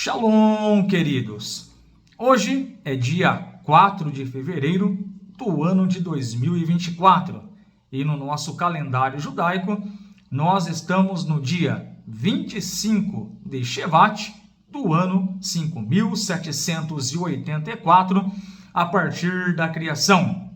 Shalom, queridos! Hoje é dia 4 de fevereiro do ano de 2024 e no nosso calendário judaico nós estamos no dia 25 de Shevat do ano 5784 a partir da criação.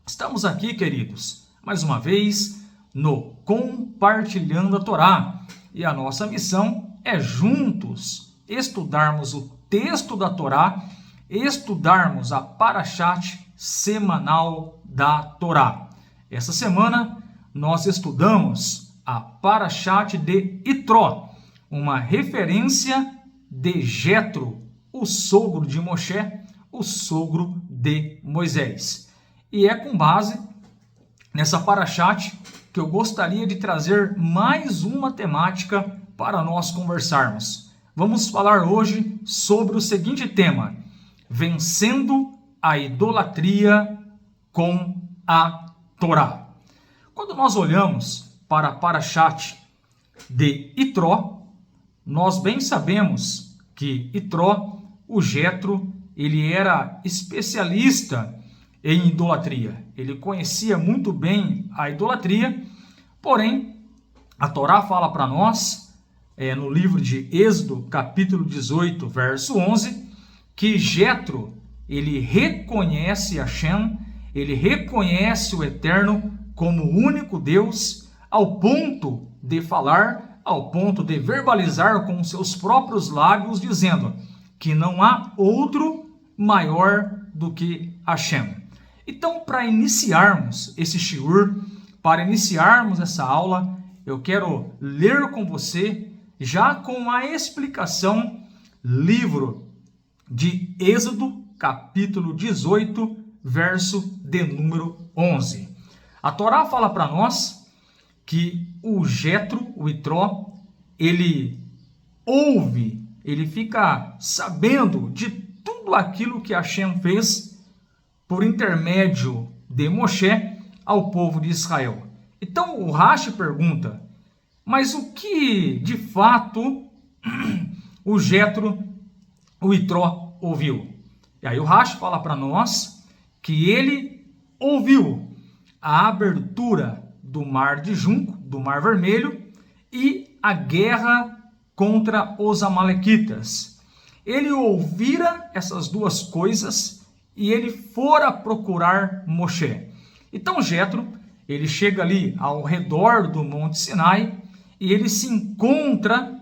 Estamos aqui, queridos, mais uma vez no Compartilhando a Torá e a nossa missão é juntos estudarmos o texto da Torá, estudarmos a Parashat semanal da Torá. Essa semana nós estudamos a Parashat de Itró, uma referência de Jetro, o sogro de Moshe, o sogro de Moisés. E é com base nessa Parashat que eu gostaria de trazer mais uma temática para nós conversarmos. Vamos falar hoje sobre o seguinte tema: vencendo a idolatria com a Torá. Quando nós olhamos para a Parashat de Itró, nós bem sabemos que Itró, o Jetro, ele era especialista em idolatria. Ele conhecia muito bem a idolatria, porém, a Torá fala para nós, no livro de Êxodo, capítulo 18, verso 11, que Jetro, ele reconhece Hashem, ele reconhece o Eterno como o único Deus, ao ponto de falar, ao ponto de verbalizar com seus próprios lábios, dizendo que não há outro maior do que Hashem. Então, para iniciarmos esse shiur, para iniciarmos essa aula, eu quero ler com você, já com a explicação, livro de Êxodo, capítulo 18, verso de número 11. A Torá fala para nós que o Jetro, o Itró, ele ouve, ele fica sabendo de tudo aquilo que Hashem fez por intermédio de Moshe ao povo de Israel. Então o Rashi pergunta: mas o que de fato o Jetro, o Itró, ouviu? E aí o Rashi fala para nós que ele ouviu a abertura do Mar de Junco, do Mar Vermelho, e a guerra contra os amalequitas. Ele ouvira essas duas coisas e ele fora procurar Moshe. Então Jetro, ele chega ali ao redor do Monte Sinai e ele se encontra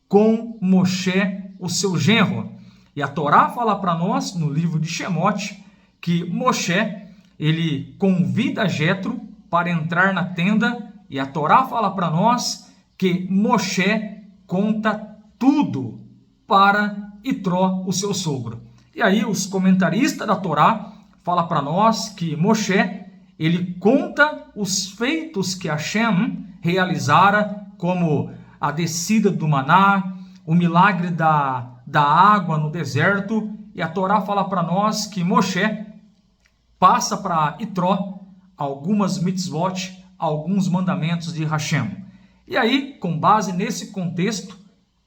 com Moshe, o seu genro. E a Torá fala para nós, no livro de Shemot, que Moshe, ele convida Jetro para entrar na tenda, e a Torá fala para nós que Moshe conta tudo para Itró, o seu sogro. E aí os comentaristas da Torá falam para nós que Moshe, ele conta os feitos que Hashem realizara, como a descida do maná, o milagre da água no deserto, e a Torá fala para nós que Moshe passa para Itró algumas mitzvot, alguns mandamentos de Hashem. E aí, com base nesse contexto,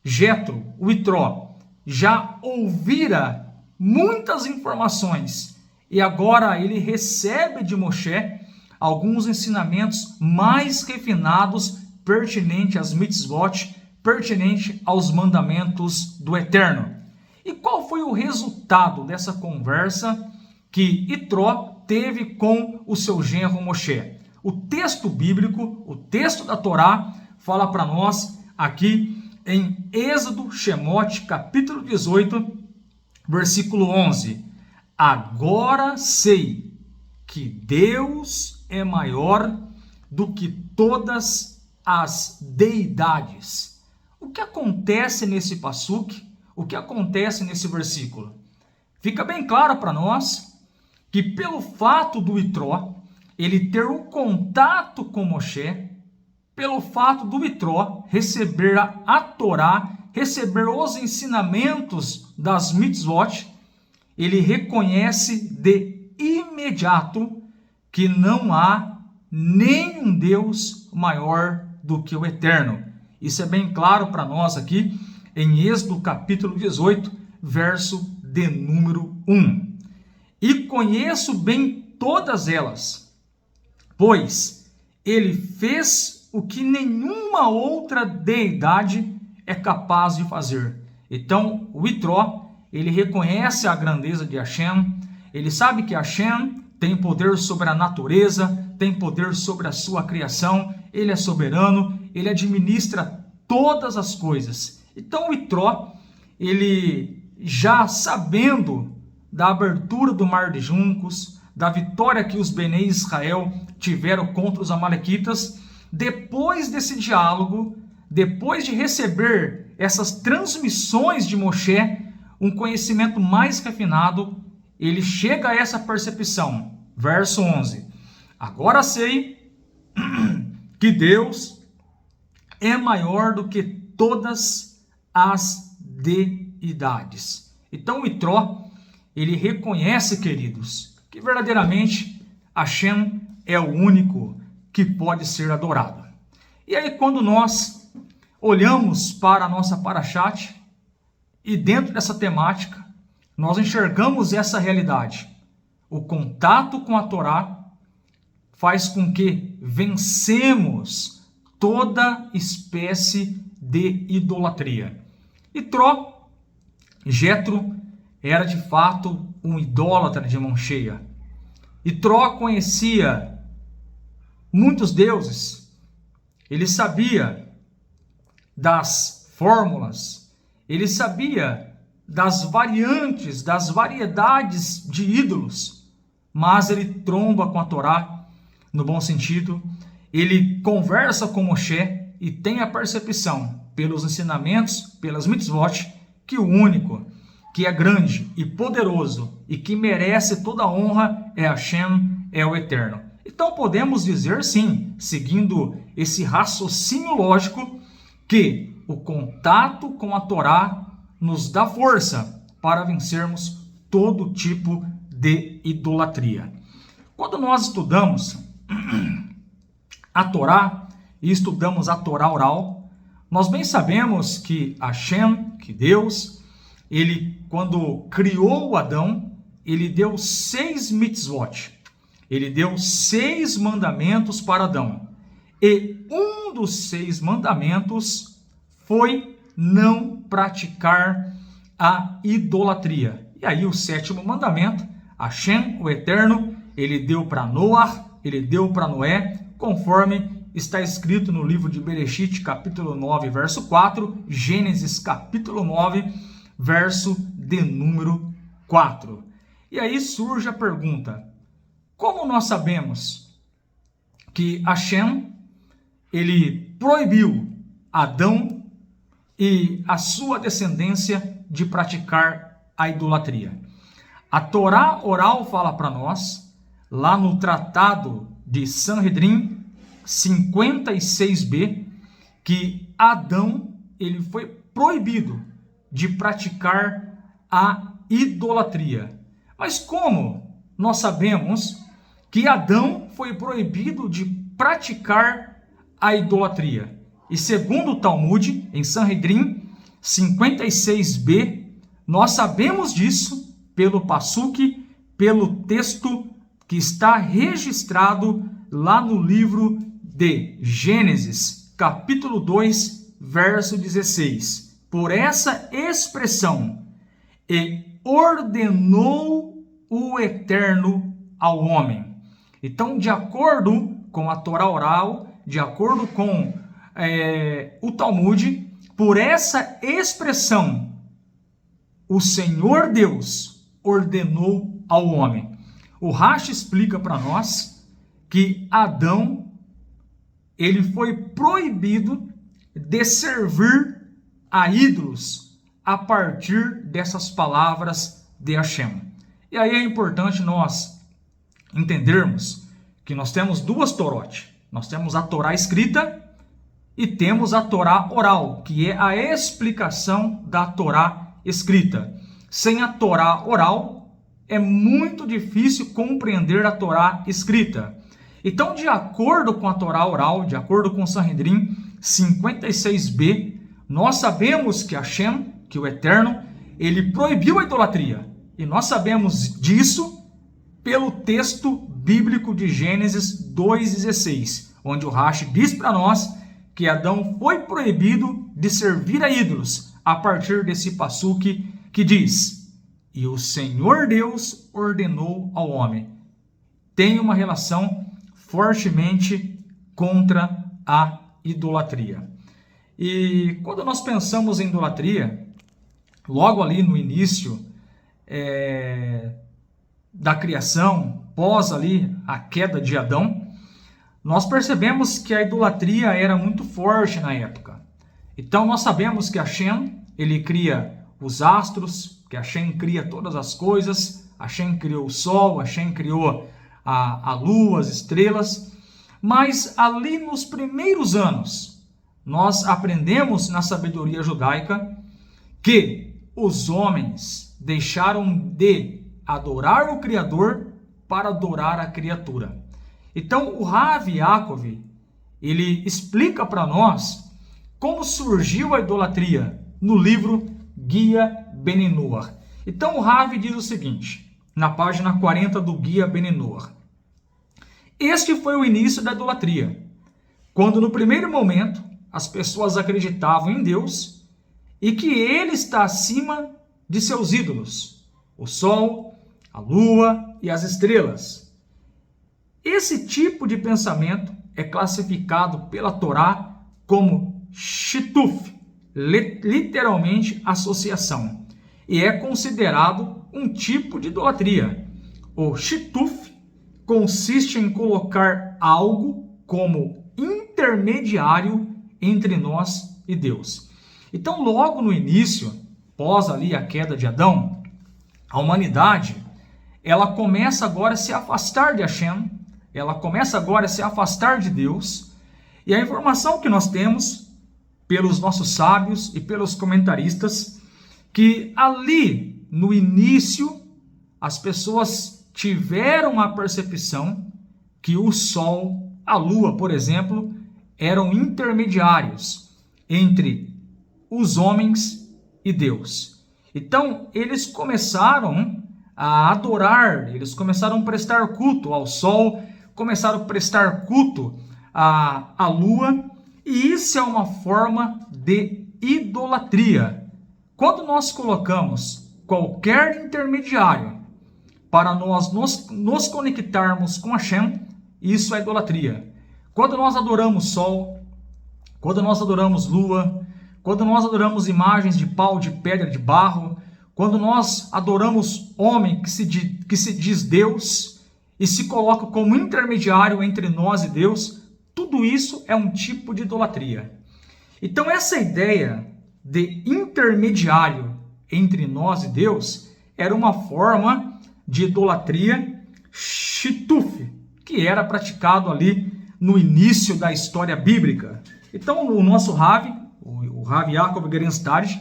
Jetro, o Itró, já ouvira muitas informações e agora ele recebe de Moshe alguns ensinamentos mais refinados pertinente às mitzvot, pertinente aos mandamentos do Eterno. E qual foi o resultado dessa conversa que Itró teve com o seu genro Moshe? O texto bíblico, o texto da Torá, fala para nós aqui em Êxodo, Shemot, capítulo 18, versículo 11. Agora sei que Deus é maior do que todas as deidades. O que acontece nesse passuque? O que acontece nesse versículo? Fica bem claro para nós que pelo fato do Itró ele ter um contato com Moshe, pelo fato do Itró receber a Torá, receber os ensinamentos das mitzvot, ele reconhece de imediato que não há nenhum Deus maior do que o Eterno. Isso é bem claro para nós aqui em Êxodo capítulo 18, verso de número 1. E conheço bem todas elas, pois ele fez o que nenhuma outra deidade é capaz de fazer. Então, o Itró, ele reconhece a grandeza de Hashem, ele sabe que Hashem tem poder sobre a natureza, tem poder sobre a sua criação, ele é soberano, ele administra todas as coisas. Então, o Itró, ele já sabendo da abertura do Mar de Juncos, da vitória que os Bnei Israel tiveram contra os amalequitas, depois desse diálogo, depois de receber essas transmissões de Moshe, um conhecimento mais refinado, ele chega a essa percepção. Verso 11. Agora sei que Deus é maior do que todas as deidades. Então o Itró, ele reconhece, queridos, que verdadeiramente Hashem é o único que pode ser adorado. E aí, quando nós olhamos para a nossa Parashat, e dentro dessa temática, nós enxergamos essa realidade. O contato com a Torá faz com que vencemos toda espécie de idolatria. Jetro era de fato um idólatra de mão cheia. Itró conhecia muitos deuses. Ele sabia das fórmulas, ele sabia das variantes, das variedades de ídolos, mas ele tromba com a Torá, no bom sentido, ele conversa com Moshe e tem a percepção, pelos ensinamentos, pelas mitzvot, que o único que é grande e poderoso e que merece toda a honra é Hashem, é o Eterno. Então podemos dizer sim, seguindo esse raciocínio lógico, que o contato com a Torá nos dá força para vencermos todo tipo de idolatria. Quando nós estudamos a Torá e estudamos a Torá oral, nós bem sabemos que Hashem, que Deus, ele, quando criou Adão, ele deu 6 mitzvot. Ele deu 6 mandamentos para Adão. E um dos 6 mandamentos foi não praticar a idolatria. E aí o 7º mandamento, Hashem, o Eterno, ele deu para Noah, ele deu para Noé, conforme está escrito no livro de Bereshit, capítulo 9, verso 4, Gênesis, capítulo 9, verso de número 4. E aí surge a pergunta: como nós sabemos que Hashem, ele proibiu Adão e a sua descendência de praticar a idolatria? A Torá oral fala para nós, lá no Tratado de Sanhedrin 56b, que Adão, ele foi proibido de praticar a idolatria. Mas como nós sabemos que Adão foi proibido de praticar a idolatria? E segundo o Talmud, em Sanhedrin 56b, nós sabemos disso pelo passuque, pelo texto que está registrado lá no livro de Gênesis, capítulo 2, verso 16. Por essa expressão, e ordenou o Eterno ao homem. Então, de acordo com a Torá oral, de acordo com o Talmud, por essa expressão, o Senhor Deus ordenou ao homem. O Rashi explica para nós que Adão, ele foi proibido de servir a ídolos a partir dessas palavras de Hashem. E aí é importante nós entendermos que nós temos duas Torot. Nós temos a Torá escrita e temos a Torá oral, que é a explicação da Torá escrita. Sem a Torá oral, é muito difícil compreender a Torá escrita. Então, de acordo com a Torá oral, de acordo com Sanhedrin 56b, nós sabemos que Hashem, que o Eterno, ele proibiu a idolatria. E nós sabemos disso pelo texto bíblico de Gênesis 2,16, onde o Rashi diz para nós que Adão foi proibido de servir a ídolos, a partir desse passuque que diz: e o Senhor Deus ordenou ao homem. Tem uma relação fortemente contra a idolatria. E quando nós pensamos em idolatria, logo ali no início da criação, pós ali a queda de Adão, nós percebemos que a idolatria era muito forte na época. Então nós sabemos que Hashem, ele cria os astros, que Hashem cria todas as coisas, Hashem criou o sol, Hashem criou a lua, as estrelas, mas ali nos primeiros anos, nós aprendemos na sabedoria judaica que os homens deixaram de adorar o Criador para adorar a criatura. Então o Rav Yaakov, ele explica para nós como surgiu a idolatria no livro Guia Ben-Noach. Então o Rav diz o seguinte, na página 40 do Guia Ben-Noach: este foi o início da idolatria, quando no primeiro momento as pessoas acreditavam em Deus e que Ele está acima de seus ídolos, o sol, a lua e as estrelas. Esse tipo de pensamento é classificado pela Torá como shituf, literalmente associação, e é considerado um tipo de idolatria. O shituf consiste em colocar algo como intermediário entre nós e Deus. Então, logo no início, pós ali a queda de Adão, a humanidade, ela começa agora a se afastar de Hashem, ela começa agora a se afastar de Deus, e a informação que nós temos, pelos nossos sábios e pelos comentaristas, que ali no início, as pessoas tiveram a percepção que o sol, a lua, por exemplo, eram intermediários entre os homens e Deus. Então, eles começaram a adorar, eles começaram a prestar culto ao sol, começaram a prestar culto à lua, e isso é uma forma de idolatria. Quando nós colocamos qualquer intermediário para nós nos conectarmos com Hashem, isso é idolatria. Quando nós adoramos sol, quando nós adoramos lua, quando nós adoramos imagens de pau, de pedra, de barro, quando nós adoramos homem que se diz Deus e se coloca como intermediário entre nós e Deus, tudo isso é um tipo de idolatria. Então essa ideia de intermediário entre nós e Deus era uma forma de idolatria shituf, que era praticado ali no início da história bíblica. Então o nosso Rav, o Rav Yaakov Gerenstad,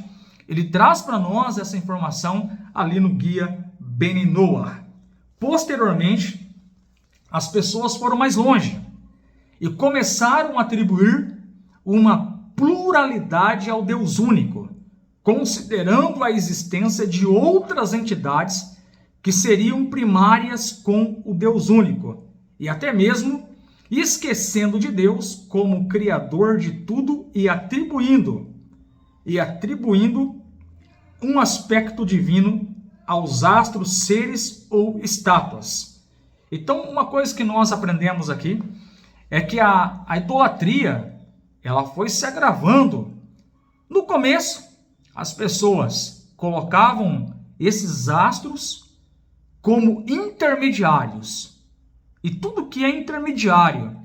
ele traz para nós essa informação ali no Guia Ben-Noach. Posteriormente, as pessoas foram mais longe e começaram a atribuir uma pluralidade ao Deus único, considerando a existência de outras entidades que seriam primárias com o Deus único, e até mesmo esquecendo de Deus como criador de tudo e atribuindo um aspecto divino aos astros, seres ou estátuas. Então, uma coisa que nós aprendemos aqui é que a idolatria, ela foi se agravando. No começo, as pessoas colocavam esses astros como intermediários. E tudo que é intermediário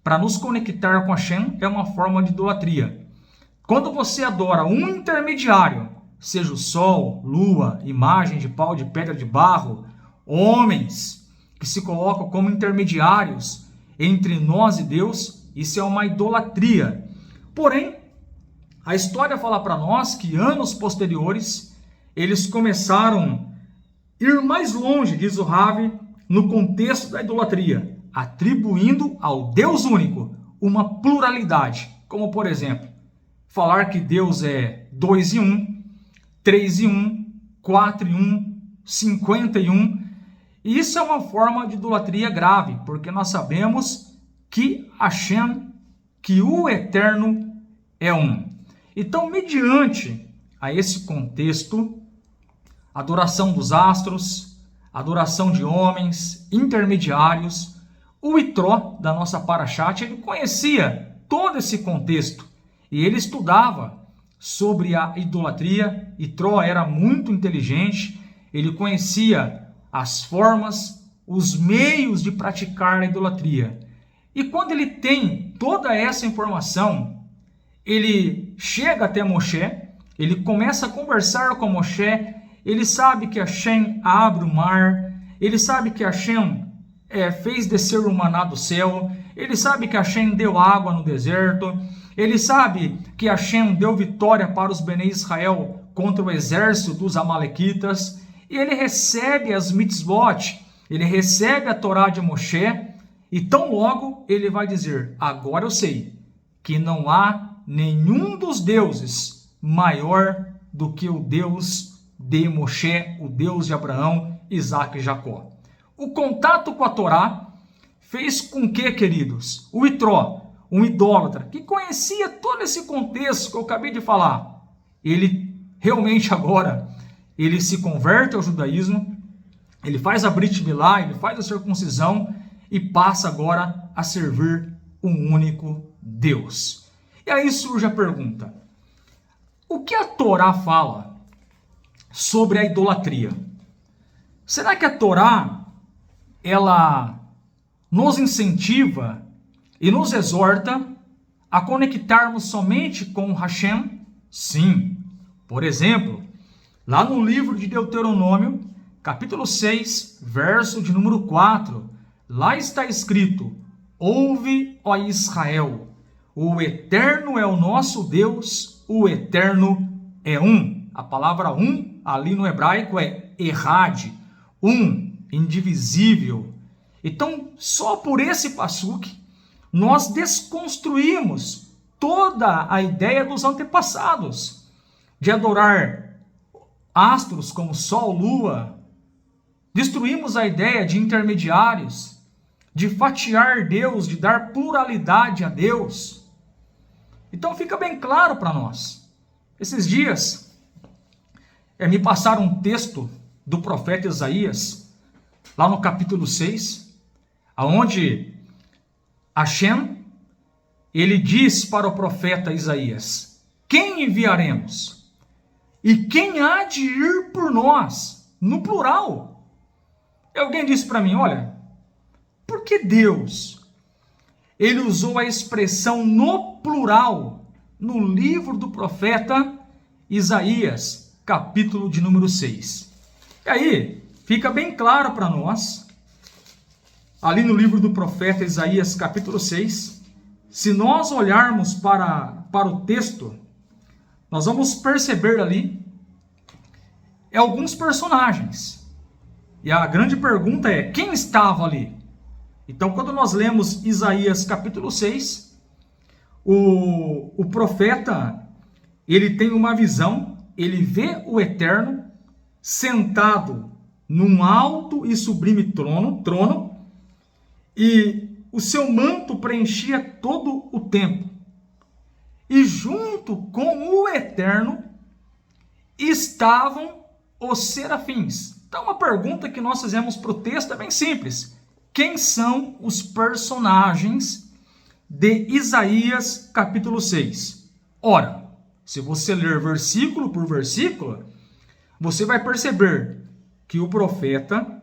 para nos conectar com Hashem é uma forma de idolatria. Quando você adora um intermediário, seja o sol, lua, imagem de pau, de pedra, de barro, homens que se colocam como intermediários entre nós e Deus, isso é uma idolatria. Porém, a história fala para nós que anos posteriores, eles começaram a ir mais longe, diz o Rav, no contexto da idolatria, atribuindo ao Deus único uma pluralidade, como por exemplo, falar que Deus é 2 em 1, 3 em 1, 4 em 1, 50 em 1. E isso é uma forma de idolatria grave, porque nós sabemos que Hashem, que o Eterno é um. Então, mediante a esse contexto, adoração dos astros, adoração de homens, intermediários, o Itró, da nossa Parashat, ele conhecia todo esse contexto e ele estudava sobre a idolatria. Itró era muito inteligente, ele conhecia as formas, os meios de praticar a idolatria. E quando ele tem toda essa informação, ele chega até Moshe, ele começa a conversar com Moshe, ele sabe que Hashem abre o mar, ele sabe que Hashem fez descer o maná do céu, ele sabe que Hashem deu água no deserto, ele sabe que Hashem deu vitória para os Bnei Israel contra o exército dos amalequitas, e ele recebe as mitzvot, ele recebe a Torá de Moshe, e tão logo ele vai dizer: agora eu sei que não há nenhum dos deuses maior do que o Deus de Moshe, o Deus de Abraão, Isaac e Jacó. O contato com a Torá fez com que, queridos, o Itró, um idólatra, que conhecia todo esse contexto que eu acabei de falar, ele realmente agora, ele se converte ao judaísmo, ele faz a Brit Milá, ele faz a circuncisão e passa agora a servir um único Deus. E aí surge a pergunta: o que a Torá fala sobre a idolatria? Será que a Torá, ela nos incentiva e nos exorta a conectarmos somente com Hashem? Sim. Por exemplo, lá no livro de Deuteronômio, capítulo 6, verso de número 4, lá está escrito: ouve, ó Israel, o Eterno é o nosso Deus, o Eterno é um. A palavra um, ali no hebraico, é errad, um, indivisível. Então, só por esse passuque, nós desconstruímos toda a ideia dos antepassados de adorar astros como Sol, Lua. Destruímos a ideia de intermediários, de fatiar Deus, de dar pluralidade a Deus. Então fica bem claro para nós. Esses dias, me passaram um texto do profeta Isaías, lá no capítulo 6, onde Hashem, ele diz para o profeta Isaías: quem enviaremos? E quem há de ir por nós? No plural. E alguém disse para mim: olha, por que Deus, ele usou a expressão no plural no livro do profeta Isaías, capítulo de número 6? E aí, fica bem claro para nós, ali no livro do profeta Isaías, capítulo 6, se nós olharmos para o texto, nós vamos perceber ali alguns personagens. E a grande pergunta é: quem estava ali? Então, quando nós lemos Isaías capítulo 6, o profeta, ele tem uma visão, ele vê o Eterno sentado num alto e sublime trono, e o seu manto preenchia todo o templo. E junto com o Eterno estavam os serafins. Então, uma pergunta que nós fizemos para o texto é bem simples: quem são os personagens de Isaías capítulo 6? Ora, se você ler versículo por versículo, você vai perceber que o profeta,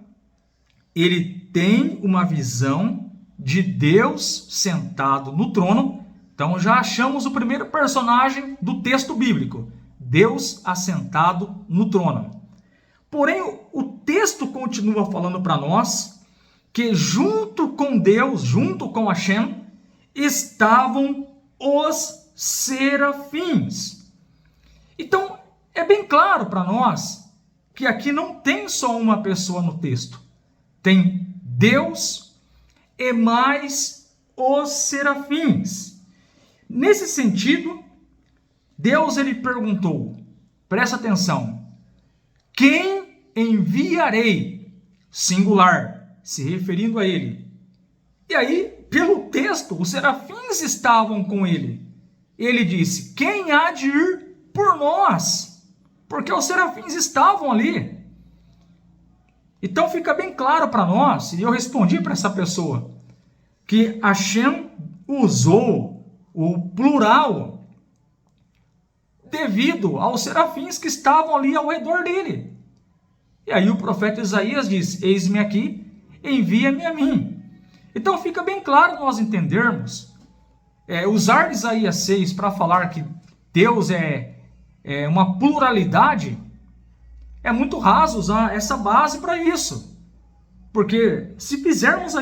ele tem uma visão de Deus sentado no trono. Então já achamos o primeiro personagem do texto bíblico: Deus assentado no trono. Porém, o texto continua falando para nós que junto com Deus, junto com Hashem, estavam os serafins. Então, é bem claro para nós que aqui não tem só uma pessoa no texto. Tem Deus e mais os serafins. Nesse sentido, Deus ele perguntou, presta atenção, quem enviarei? Singular, se referindo a ele. E aí, pelo texto, os serafins estavam com ele. Ele disse, quem há de ir por nós? Porque os serafins estavam ali. Então fica bem claro para nós, e eu respondi para essa pessoa, que Hashem usou o plural devido aos serafins que estavam ali ao redor dele. E aí o profeta Isaías diz, eis-me aqui, envia-me a mim. Então fica bem claro nós entendermos, usar Isaías 6 para falar que Deus é uma pluralidade, é muito raso usar essa base para isso. Porque se fizermos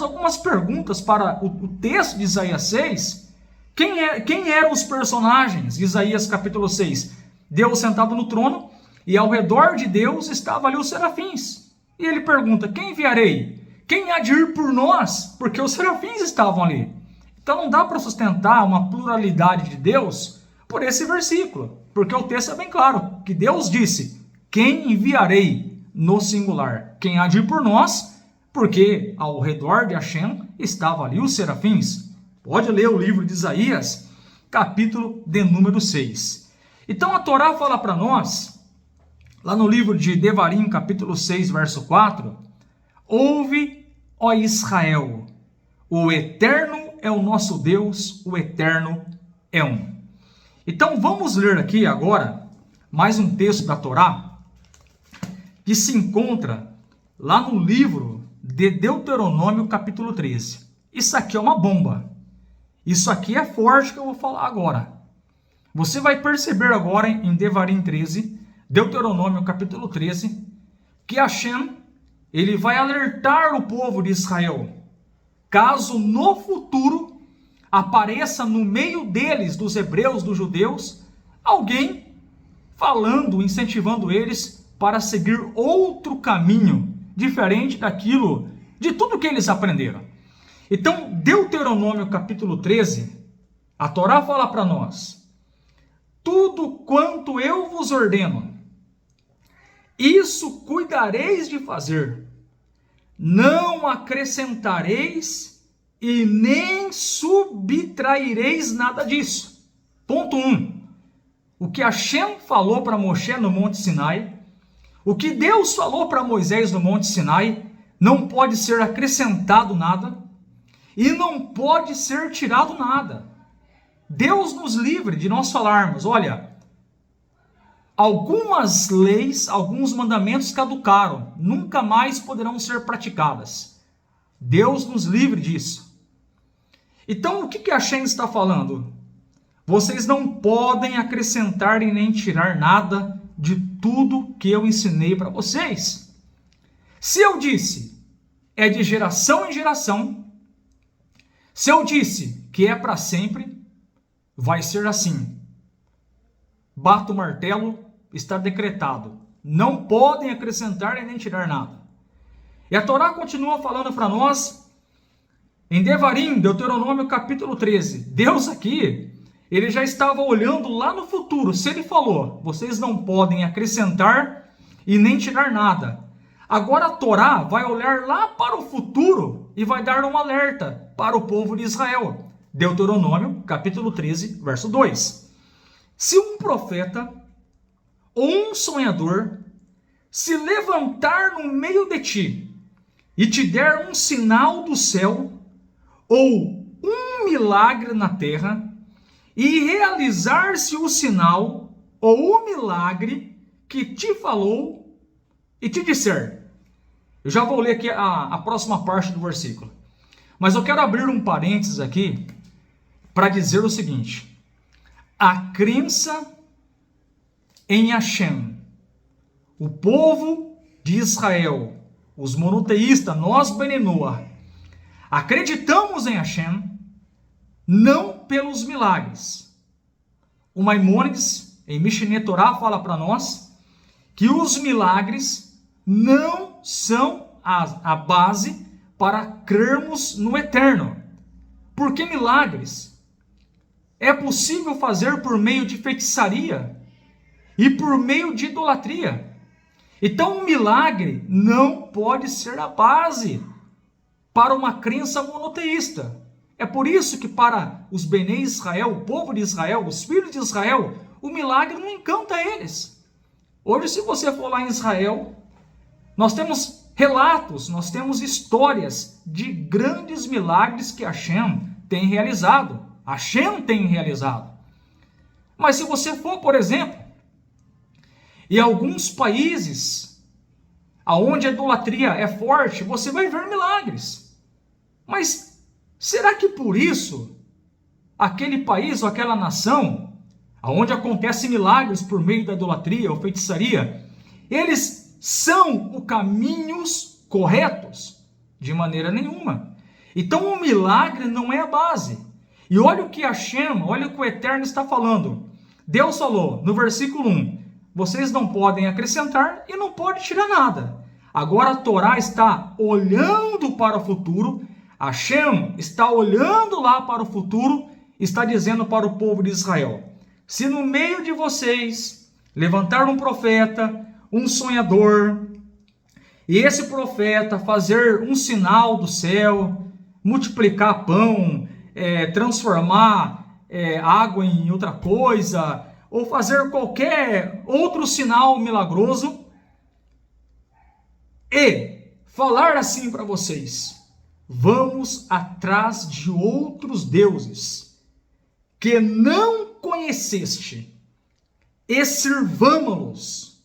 algumas perguntas para o texto de Isaías 6, quem eram os personagens de Isaías capítulo 6? Deus sentado no trono, e ao redor de Deus estavam ali os serafins. E ele pergunta, quem enviarei? Quem há de ir por nós? Porque os serafins estavam ali. Então não dá para sustentar uma pluralidade de Deus por esse versículo. Porque o texto é bem claro, que Deus disse, quem enviarei no singular? Quem há de ir por nós? Porque ao redor de Hashem estavam ali os serafins. Pode ler o livro de Isaías, capítulo de número 6. Então a Torá fala para nós, lá no livro de Devarim, capítulo 6, verso 4, ouve, ó Israel, o Eterno é o nosso Deus, o Eterno é um. Então vamos ler aqui agora mais um texto da Torá que se encontra lá no livro de Deuteronômio, capítulo 13. Isso aqui é uma bomba. Isso aqui é forte que eu vou falar agora. Você vai perceber agora em Devarim 13, Deuteronômio capítulo 13, que Hashem, ele vai alertar o povo de Israel, caso no futuro apareça no meio deles, dos hebreus, dos judeus, alguém falando, incentivando eles para seguir outro caminho, diferente daquilo, de tudo que eles aprenderam. Então, Deuteronômio capítulo 13, a Torá fala para nós, tudo quanto eu vos ordeno, isso cuidareis de fazer, não acrescentareis e nem subtraireis nada disso. Ponto 1. O que Hashem falou para Moshe no Monte Sinai, o que Deus falou para Moisés no Monte Sinai, não pode ser acrescentado nada e não pode ser tirado nada. Deus nos livre de nós falarmos, olha, algumas leis, alguns mandamentos caducaram, nunca mais poderão ser praticadas. Deus nos livre disso. Então, o que Hashem está falando? Vocês não podem acrescentar e nem tirar nada de tudo que eu ensinei para vocês. Se eu disse, é de geração em geração, se eu disse que é para sempre, vai ser assim. Bato o martelo, está decretado. Não podem acrescentar e nem tirar nada. E a Torá continua falando para nós, em Devarim, Deuteronômio capítulo 13. Deus aqui, ele já estava olhando lá no futuro. Se ele falou, vocês não podem acrescentar e nem tirar nada. Agora a Torá vai olhar lá para o futuro e vai dar um alerta para o povo de Israel. Deuteronômio capítulo 13, verso 2. Se um profeta ou um sonhador se levantar no meio de ti e te der um sinal do céu ou um milagre na terra e realizar-se o sinal ou o milagre que te falou e te disser. Eu já vou ler aqui a próxima parte do versículo. Mas eu quero abrir um parênteses aqui para dizer o seguinte. A crença em Hashem, o povo de Israel, os monoteístas, nós Bnei Noach, acreditamos em Hashem não pelos milagres. O Maimônides, em Mishneh Torah, fala para nós que os milagres não são a base para crermos no eterno. Por que milagres? é possível fazer por meio de feitiçaria e por meio de idolatria. Então, um milagre não pode ser a base para uma crença monoteísta. É por isso que para os Bene Israel, o povo de Israel, os filhos de Israel, o milagre não encanta eles. Hoje, se você for lá em Israel, nós temos relatos, nós temos histórias de grandes milagres que Hashem tem realizado. Hashem tem realizado. Mas se você for, por exemplo, em alguns países onde a idolatria é forte, você vai ver milagres. Mas será que por isso aquele país ou aquela nação, onde acontecem milagres por meio da idolatria ou feitiçaria, eles são os caminhos corretos? De maneira nenhuma. Então o milagre não é a base. E olha o que Hashem, olha o que o Eterno está falando. Deus falou no versículo 1, vocês não podem acrescentar e não podem tirar nada. Agora a Torá está olhando para o futuro, Hashem está olhando lá para o futuro, está dizendo para o povo de Israel, se no meio de vocês levantar um profeta, um sonhador, e esse profeta fazer um sinal do céu, multiplicar pão, transformar água em outra coisa, ou fazer qualquer outro sinal milagroso, e falar assim para vocês, vamos atrás de outros deuses que não conheceste e sirvamo-los.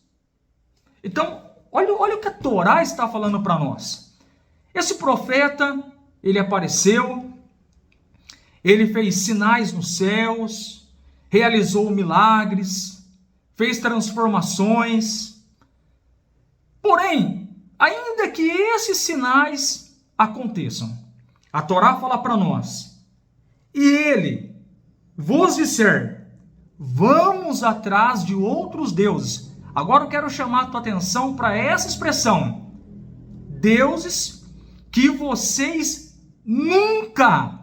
Então, olha o que a Torá está falando para nós. Esse profeta, ele apareceu, ele fez sinais nos céus, realizou milagres, fez transformações. Porém, ainda que esses sinais aconteçam, a Torá fala para nós, e ele vos disser, vamos atrás de outros deuses. Agora eu quero chamar a tua atenção para essa expressão, deuses que vocês nunca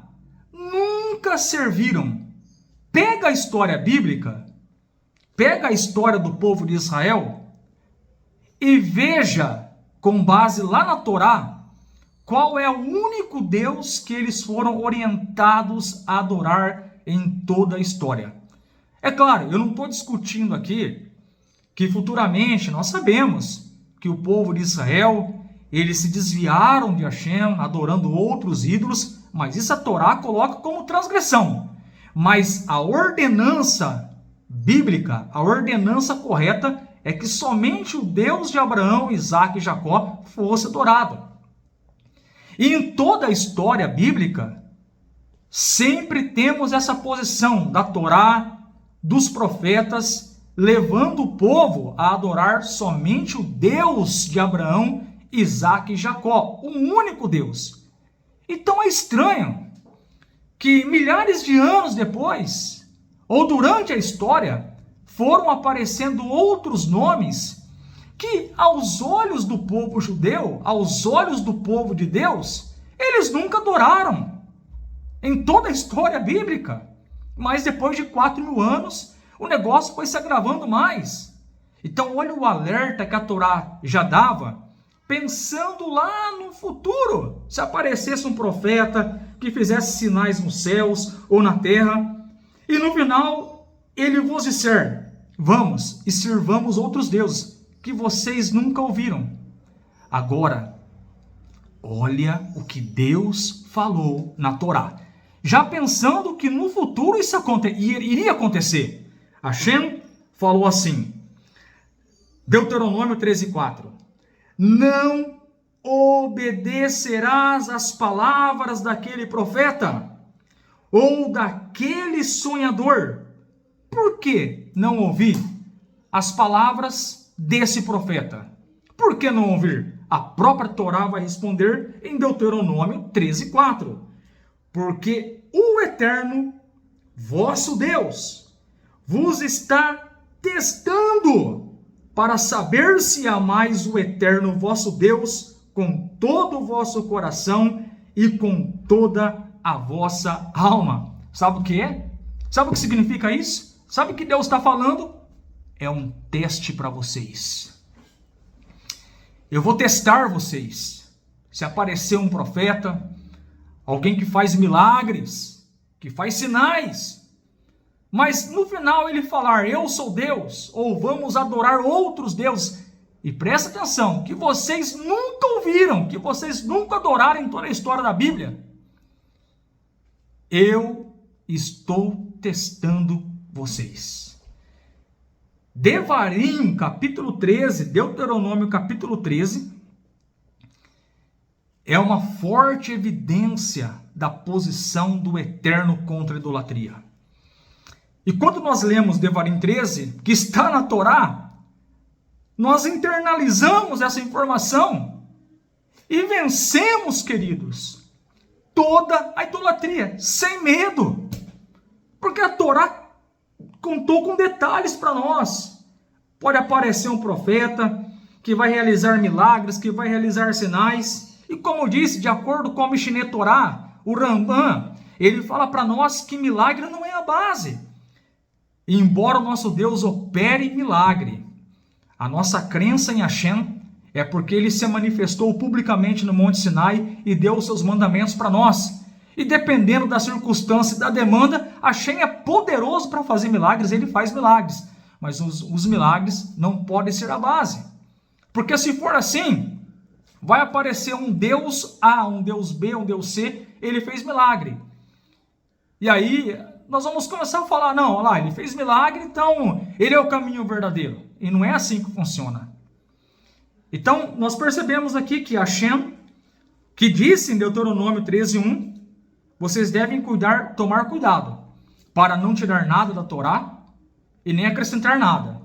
serviram. Pega a história bíblica, pega a história do povo de Israel e veja, com base lá na Torá, qual é o único Deus que eles foram orientados a adorar em toda a história. É claro, eu não estou discutindo aqui que futuramente nós sabemos que o povo de Israel, eles se desviaram de Hashem, adorando outros ídolos, mas isso a Torá coloca como transgressão. Mas a ordenança bíblica, a ordenança correta é que somente o Deus de Abraão, Isaque e Jacó fosse adorado. E em toda a história bíblica, sempre temos essa posição da Torá, dos profetas, levando o povo a adorar somente o Deus de Abraão, Isaque e Jacó, o único Deus. Então é estranho que milhares de anos depois, ou durante a história, foram aparecendo outros nomes que, aos olhos do povo judeu, aos olhos do povo de Deus, eles nunca adoraram em toda a história bíblica. Mas depois de 4.000 anos, o negócio foi se agravando mais. Então olha o alerta que a Torá já dava, pensando lá no futuro, se aparecesse um profeta que fizesse sinais nos céus ou na terra, e no final ele vos disser, vamos e sirvamos outros deuses, que vocês nunca ouviram. Agora, olha o que Deus falou na Torá, já pensando que no futuro isso iria acontecer. Hashem falou assim, Deuteronômio 13:4, não obedecerás às palavras daquele profeta ou daquele sonhador. Por que não ouvir as palavras desse profeta? Por que não ouvir? A própria Torá vai responder em Deuteronômio 13:4. Porque o Eterno, vosso Deus, vos está testando para saber se amais o Eterno vosso Deus com todo o vosso coração e com toda a vossa alma. Sabe o que é? Sabe o que significa isso? Sabe o que Deus está falando? É um teste para vocês. Eu vou testar vocês. Se aparecer um profeta, alguém que faz milagres, que faz sinais, mas no final ele falar, eu sou Deus, ou vamos adorar outros deuses, e presta atenção, que vocês nunca ouviram, que vocês nunca adoraram em toda a história da Bíblia, eu estou testando vocês. Devarim, capítulo 13, Deuteronômio, capítulo 13, é uma forte evidência da posição do Eterno contra a idolatria. E quando nós lemos Devarim 13, que está na Torá, nós internalizamos essa informação e vencemos, queridos, toda a idolatria, sem medo. Porque a Torá contou com detalhes para nós. Pode aparecer um profeta que vai realizar milagres, que vai realizar sinais. E como eu disse, de acordo com o Mishneh Torá, o Rambam, ele fala para nós que milagre não é a base. E embora o nosso Deus opere milagre, a nossa crença em Hashem é porque ele se manifestou publicamente no Monte Sinai e deu os seus mandamentos para nós. E dependendo da circunstância e da demanda, Hashem é poderoso para fazer milagres, ele faz milagres. Mas os milagres não podem ser a base. Porque se for assim, vai aparecer um Deus A, um Deus B, um Deus C, ele fez milagre. E aí nós vamos começar a falar, não, olha lá, ele fez milagre, então ele é o caminho verdadeiro. E não é assim que funciona. Então, nós percebemos aqui que Hashem, que disse em Deuteronômio 13:1, vocês devem tomar cuidado, para não tirar nada da Torá e nem acrescentar nada.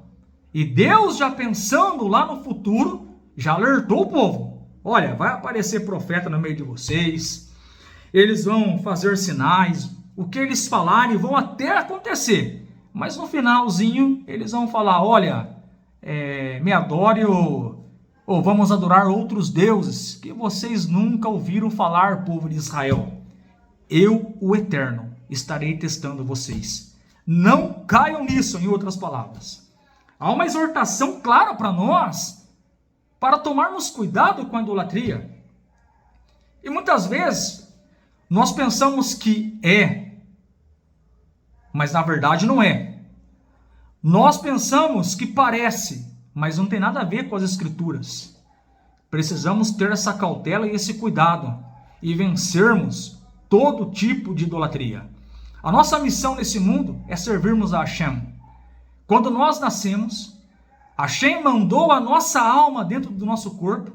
E Deus, já pensando lá no futuro, já alertou o povo. Olha, vai aparecer profeta no meio de vocês, eles vão fazer sinais, o que eles falarem vão até acontecer. Mas no finalzinho, eles vão falar, olha, me adore ou vamos adorar outros deuses que vocês nunca ouviram falar, povo de Israel. Eu, o Eterno, estarei testando vocês. Não caiam nisso, em outras palavras. Há uma exortação clara para nós, para tomarmos cuidado com a idolatria. E muitas vezes, nós pensamos que mas na verdade não é. Nós pensamos que parece, mas não tem nada a ver com as Escrituras. Precisamos ter essa cautela e esse cuidado e vencermos todo tipo de idolatria. A nossa missão nesse mundo é servirmos a Hashem. Quando nós nascemos, Hashem mandou a nossa alma dentro do nosso corpo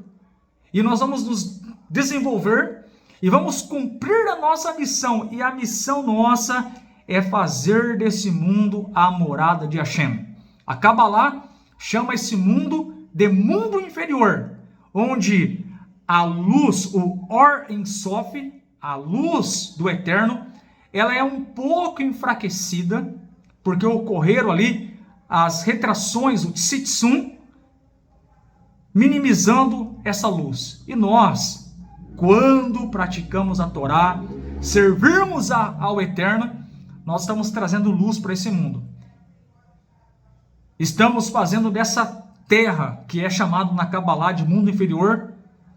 e nós vamos nos desenvolver e vamos cumprir a nossa missão. E a missão nossa é fazer desse mundo a morada de Hashem. A Kabbalah chama esse mundo de mundo inferior, onde a luz, o Or Ein Sof, a luz do Eterno, ela é um pouco enfraquecida, porque ocorreram ali as retrações, o Tzitsum, minimizando essa luz. E nós, quando praticamos a Torá, servirmos ao Eterno, nós estamos trazendo luz para esse mundo. Estamos fazendo dessa terra, que é chamado na Kabbalah de mundo inferior,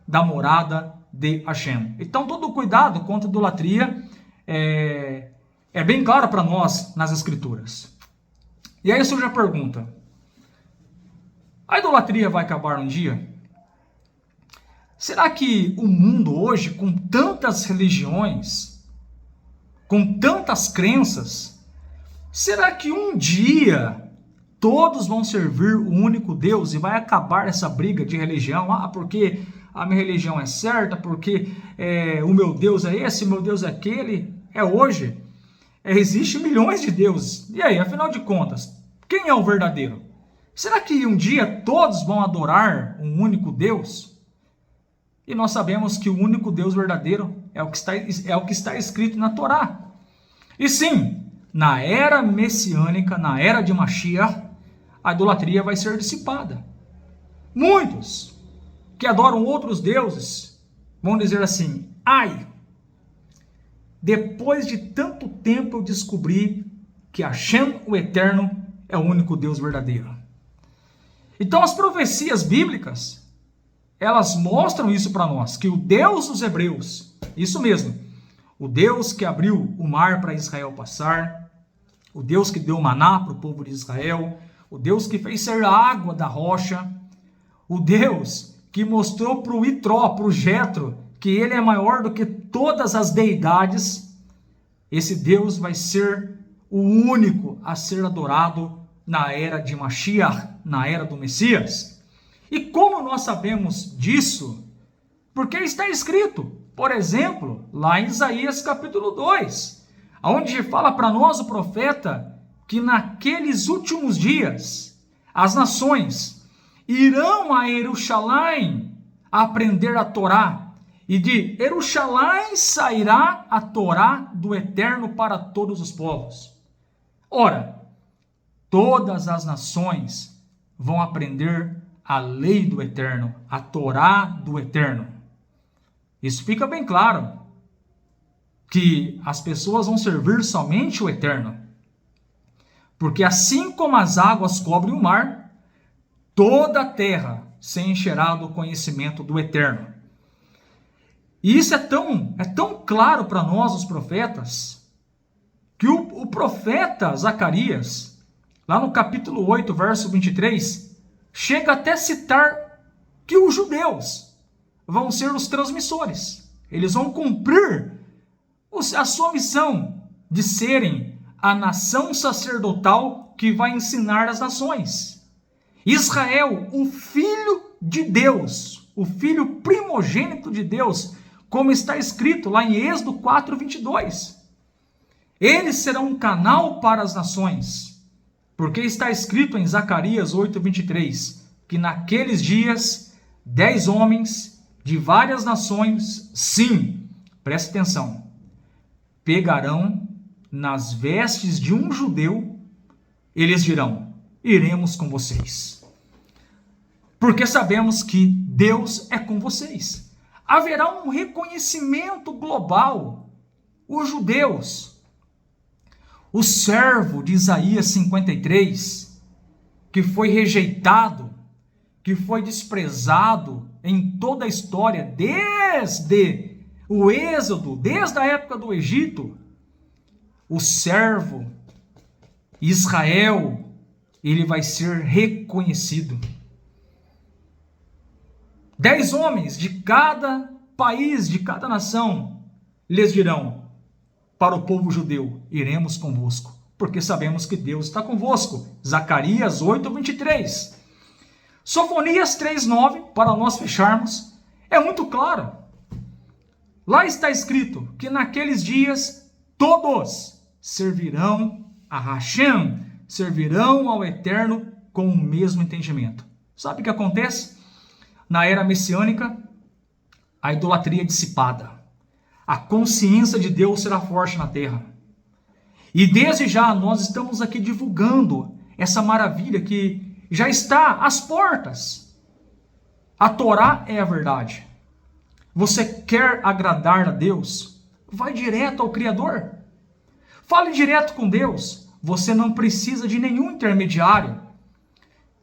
da morada de Hashem. Então, todo cuidado contra a idolatria é bem claro para nós nas Escrituras. E aí surge a pergunta: a idolatria vai acabar um dia? Será que o mundo hoje, com tantas religiões, com tantas crenças, será que um dia todos vão servir o único Deus e vai acabar essa briga de religião? Porque a minha religião é certa, porque o meu Deus é esse, o meu Deus é aquele. Hoje, existem milhões de deuses. E aí, afinal de contas, quem é o verdadeiro? Será que um dia todos vão adorar um único Deus? E nós sabemos que o único Deus verdadeiro é o que está escrito na Torá. E sim, na era messiânica, na era de Mashiach, a idolatria vai ser dissipada. Muitos que adoram outros deuses vão dizer assim: ai, depois de tanto tempo eu descobri que Hashem, o Eterno, é o único Deus verdadeiro. Então as profecias bíblicas, elas mostram isso para nós, que o Deus dos hebreus, isso mesmo, o Deus que abriu o mar para Israel passar, o Deus que deu maná para o povo de Israel, o Deus que fez ser água da rocha, o Deus que mostrou para o Itró, para o Jetro, que ele é maior do que todas as deidades, esse Deus vai ser o único a ser adorado na era de Mashiach, na era do Messias. E como nós sabemos disso? Porque está escrito, por exemplo, lá em Isaías capítulo 2, onde fala para nós o profeta que naqueles últimos dias as nações irão a Jerusalém aprender a Torá, e de Jerusalém sairá a Torá do Eterno para todos os povos. Ora, todas as nações vão aprender a lei do Eterno, a Torá do Eterno. Isso fica bem claro, que as pessoas vão servir somente o Eterno. Porque assim como as águas cobrem o mar, toda a terra se encherá do conhecimento do Eterno. E isso é tão claro para nós, os profetas, que o profeta Zacarias, lá no capítulo 8, verso 23, chega até a citar que os judeus vão ser os transmissores. Eles vão cumprir a sua missão de serem a nação sacerdotal que vai ensinar as nações. Israel, o filho de Deus, o filho primogênito de Deus, como está escrito lá em Êxodo 4, 22. Eles serão um canal para as nações, porque está escrito em Zacarias 8, 23, que naqueles dias 10 homens de várias nações, sim, preste atenção, pegarão nas vestes de um judeu, eles dirão, iremos com vocês. Porque sabemos que Deus é com vocês. Haverá um reconhecimento global. Os judeus, o servo de Isaías 53, que foi rejeitado, que foi desprezado em toda a história, desde o Êxodo, desde a época do Egito, o servo Israel, ele vai ser reconhecido. 10 homens de cada país, de cada nação, lhes dirão para o povo judeu, iremos convosco, porque sabemos que Deus está convosco. Zacarias 8, 23. Sofonias 3, 9, para nós fecharmos, é muito claro. Lá está escrito que naqueles dias todos servirão a Hashem, servirão ao Eterno com o mesmo entendimento. Sabe o que acontece? Na era messiânica, a idolatria é dissipada. A consciência de Deus será forte na terra. E desde já nós estamos aqui divulgando essa maravilha que já está às portas. A Torá é a verdade. Você quer agradar a Deus? Vai direto ao Criador. Fale direto com Deus. Você não precisa de nenhum intermediário.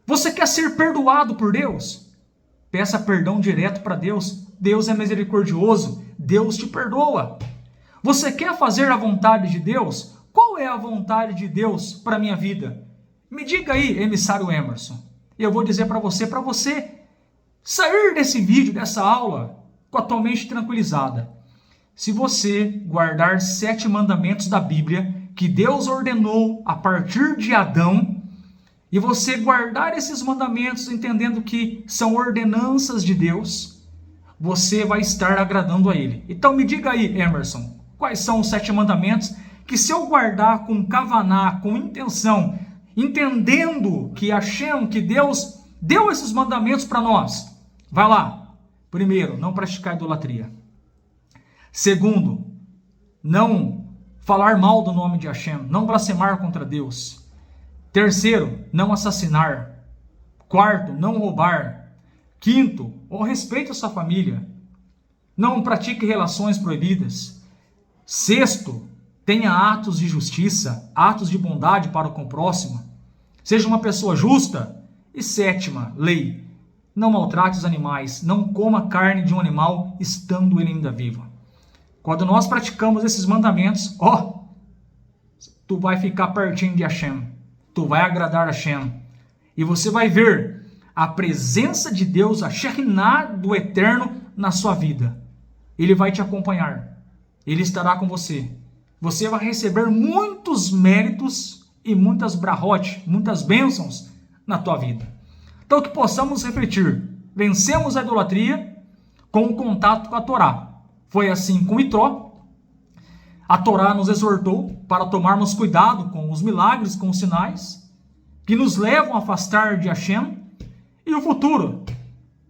Você quer ser perdoado por Deus? Peça perdão direto para Deus. Deus é misericordioso. Deus te perdoa. Você quer fazer a vontade de Deus? Qual é a vontade de Deus para a minha vida? Me diga aí, emissário Emerson. E eu vou dizer para você sair desse vídeo, dessa aula, com a tua mente tranquilizada. Se você guardar 7 mandamentos da Bíblia, que Deus ordenou a partir de Adão, e você guardar esses mandamentos entendendo que são ordenanças de Deus, você vai estar agradando a Ele. Então me diga aí, Emerson, quais são os 7 mandamentos que se eu guardar com kavaná, com intenção, entendendo que Hashem, que Deus deu esses mandamentos para nós. Vai lá. Primeiro, não praticar idolatria. Segundo, não falar mal do nome de Hashem, não blasfemar contra Deus. Terceiro, não assassinar. Quarto, não roubar. Quinto, respeite a sua família. Não pratique relações proibidas. Sexto, Tenha atos de justiça, atos de bondade para com o próximo. Seja uma pessoa justa. E sétima, lei. Não maltrate os animais, não coma carne de um animal estando ele ainda vivo. Quando nós praticamos esses mandamentos, tu vai ficar pertinho de Hashem. Tu vai agradar a Hashem. E você vai ver a presença de Deus, a Shekinah do Eterno na sua vida. Ele vai te acompanhar. Ele estará com você. Você vai receber muitos méritos e muitas brahot, muitas bênçãos na tua vida. Então que possamos refletir. Vencemos a idolatria com o contato com a Torá. Foi assim com Itró. A Torá nos exortou para tomarmos cuidado com os milagres, com os sinais, que nos levam a afastar de Hashem. E o futuro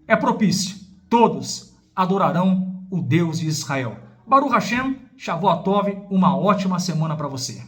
é propício. Todos adorarão o Deus de Israel. Baruch Hashem, Shavuot Tov, uma ótima semana para você.